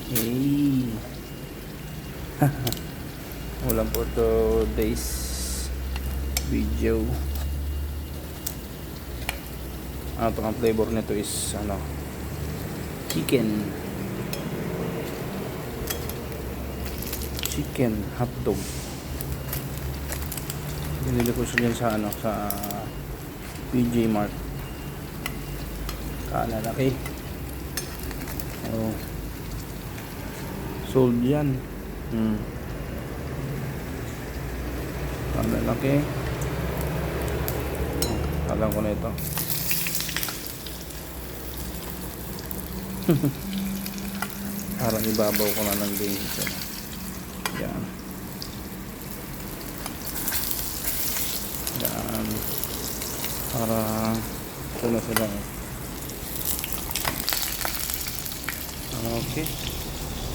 Hey. Ulam for today's video. Ito ang flavor nito is chicken hotdog. Binili ko siya sa sa PJ Mart. Kalalaki. Sold yan. Kalalaki. Alam ko na ito. Parang ibabaw ko na lang din ito. Yan. Yan. Para ito na sila. Okay.